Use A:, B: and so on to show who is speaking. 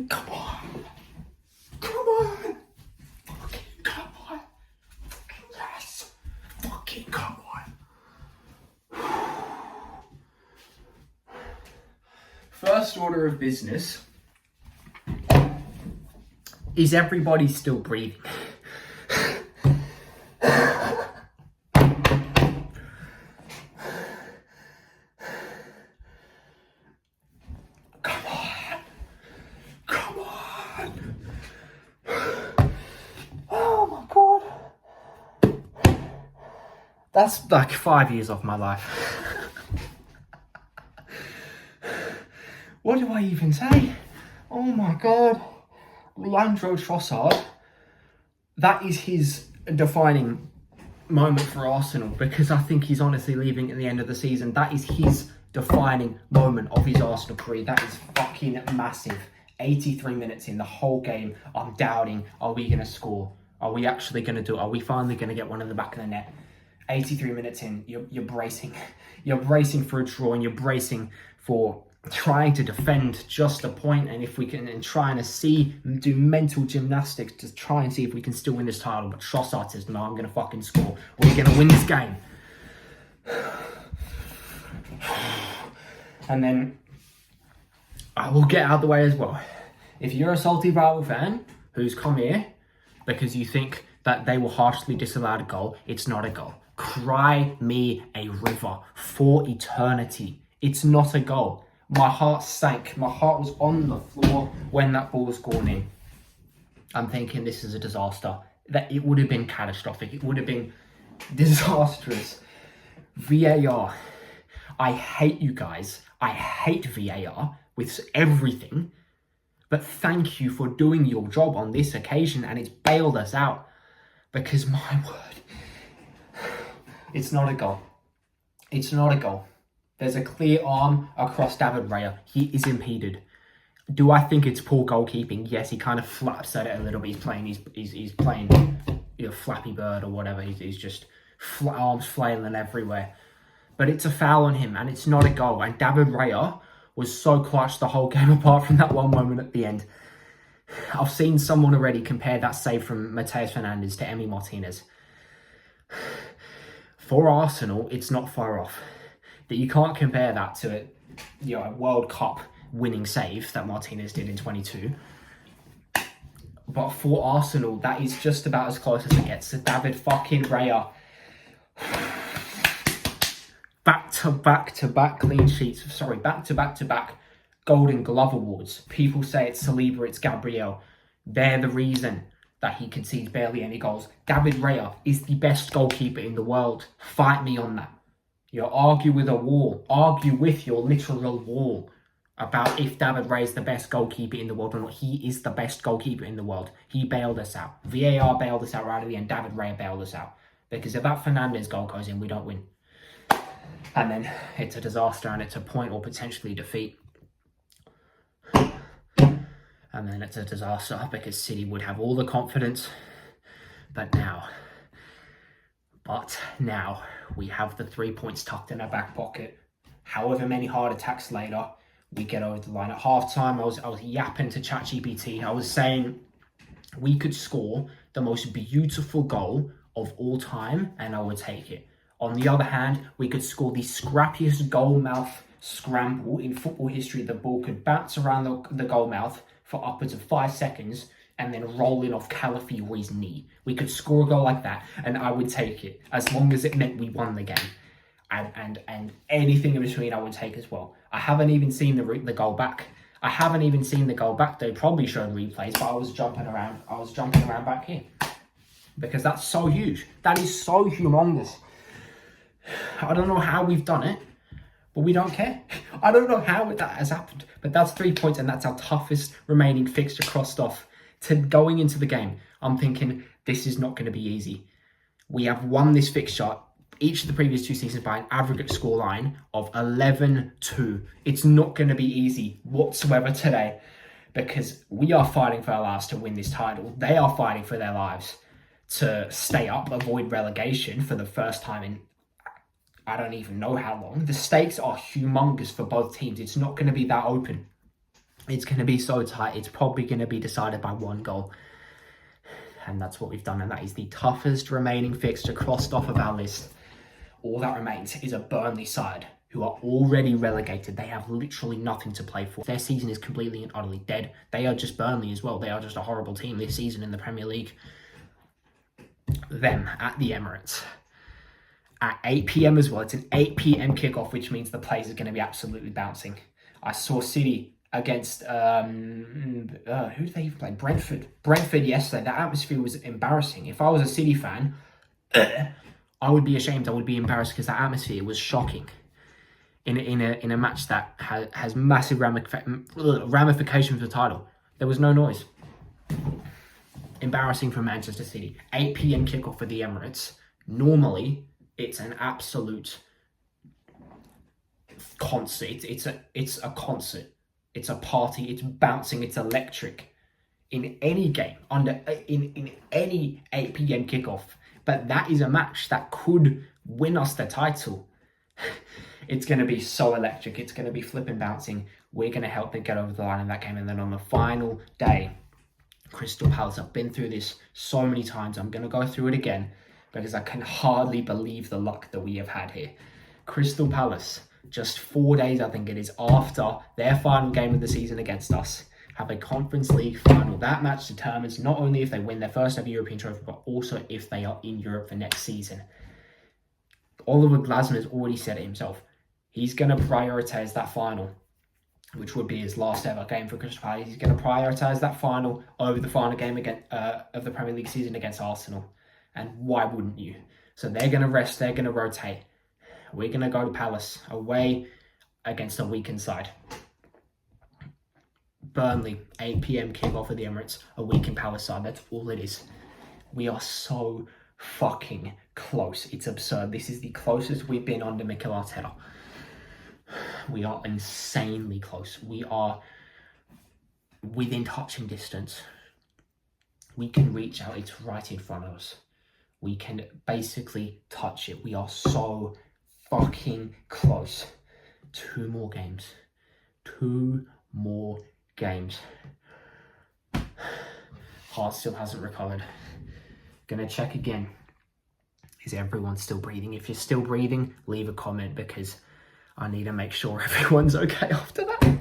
A: Come on. Come on. Fucking come on. Yes. Fucking come on. First order of business. Is everybody still breathing? That's like 5 years off my life. What do I even say? Oh my God. Leandro Trossard, that is his defining moment for Arsenal, because I think he's honestly leaving at the end of the season. That is his defining moment of his Arsenal career. That is fucking massive. 83 minutes in the whole game, I'm doubting, are we going to score? Are we actually going to do it? Are we finally going to get one in the back of the net? 83 minutes in, you're bracing. You're bracing for a draw, and you're bracing for trying to defend just a point, and if we can, and trying to do mental gymnastics to try and see if we can still win this title. But Trossard says, no, I'm going to fucking score. We're going to win this game. And then I will get out of the way as well. If you're a salty rival fan who's come here because you think that they were harshly disallowed a goal, it's not a goal. Cry me a river for eternity. It's not a goal. My heart sank. My heart was on the floor when that ball was gone in. I'm thinking this is a disaster. That it would have been catastrophic. It would have been disastrous. VAR. I hate you guys. I hate VAR with everything. But thank you for doing your job on this occasion, and it's bailed us out. Because my word, it's not a goal. It's not a goal. There's a clear arm across David Raya. He is impeded. Do I think it's poor goalkeeping? Yes, he kind of flaps at it a little bit. He's playing, Flappy Bird or whatever. He's just arms flailing everywhere. But it's a foul on him, and it's not a goal. And David Raya was so clutch the whole game, apart from that one moment at the end. I've seen someone already compare that save from Mateus Fernandes to Emi Martinez. For Arsenal, it's not far off. That you can't compare that to a World Cup winning save that Martinez did in 22. But for Arsenal, that is just about as close as it gets. So David fucking Raya. Back-to-back clean sheets. Sorry, back-to-back Golden Glove awards. People say it's Saliba, it's Gabriel. They're the reason that he concedes barely any goals. David Raya is the best goalkeeper in the world. Fight me on that. Argue with a wall. Argue with your literal wall about if David Raya is the best goalkeeper in the world or not. He is the best goalkeeper in the world. He bailed us out. VAR bailed us out right at the end. David Raya bailed us out. Because if that Fernandes goal goes in, we don't win. And then it's a disaster, and it's a point or potentially defeat. And then it's a disaster because City would have all the confidence. But now we have the 3 points tucked in our back pocket. However many heart attacks later, we get over the line. At halftime, I was yapping to ChatGPT. I was saying we could score the most beautiful goal of all time, and I would take it. On the other hand, we could score the scrappiest goal mouth scramble in football history. The ball could bounce around the goal mouth for upwards of 5 seconds and then roll in off Calafiori's knee. We could score a goal like that, and I would take it, as long as it meant we won the game. And anything in between I would take as well. I haven't even seen the goal back. I haven't even seen the goal back. They probably showed replays, but I was jumping around back here. Because that's so huge. That is so humongous. I don't know how we've done it, but we don't care. I don't know how that has happened, but that's 3 points, and that's our toughest remaining fixture crossed off. To going into the game, I'm thinking this is not going to be easy. We have won this fixture each of the previous 2 seasons by an aggregate scoreline of 11-2. It's not going to be easy whatsoever today, because we are fighting for our lives to win this title. They are fighting for their lives to stay up, avoid relegation for the first time in I don't even know how long. The stakes are humongous for both teams. It's not going to be that open. It's going to be so tight. It's probably going to be decided by 1 goal. And that's what we've done. And that is the toughest remaining fixture crossed off of our list. All that remains is a Burnley side who are already relegated. They have literally nothing to play for. Their season is completely and utterly dead. They are just Burnley as well. They are just a horrible team this season in the Premier League. Them at the Emirates at 8 p.m. as well. It's an 8 p.m. kickoff, which means the place is going to be absolutely bouncing. I saw City against who did they even play? Brentford yesterday. The atmosphere was embarrassing. If I was a City fan, I would be ashamed. I would be embarrassed because that atmosphere was shocking. In a match that has massive ramifications for the title, there was no noise. Embarrassing for Manchester City. 8 p.m. kickoff for the Emirates. Normally, it's an absolute concert. It's a concert. It's a party. It's bouncing. It's electric. In any game, in any 8 p.m. kickoff. But that is a match that could win us the title. It's going to be so electric. It's going to be flipping bouncing. We're going to help them get over the line in that game. And then on the final day, Crystal Palace. I've been through this so many times. I'm going to go through it again because I can hardly believe the luck that we have had here. Crystal Palace, just 4 days, I think it is, after their final game of the season against us, have a Conference League final. That match determines not only if they win their first ever European trophy, but also if they are in Europe for next season. Oliver Glasner has already said it himself. He's going to prioritise that final, which would be his last ever game for Crystal Palace. He's going to prioritise that final over the final game of the Premier League season against Arsenal. And why wouldn't you? So they're going to rest, they're going to rotate. We're going to go to Palace away against a weakened side. Burnley, 8 p.m. kickoff at the Emirates, a weakened Palace side. That's all it is. We are so fucking close. It's absurd. This is the closest we've been under Mikel Arteta. We are insanely close. We are within touching distance. We can reach out. It's right in front of us. We can basically touch it. We are so fucking close. 2 more games. 2 more games. Heart still hasn't recovered. Gonna check again. Is everyone still breathing? If you're still breathing, leave a comment because I need to make sure everyone's okay after that.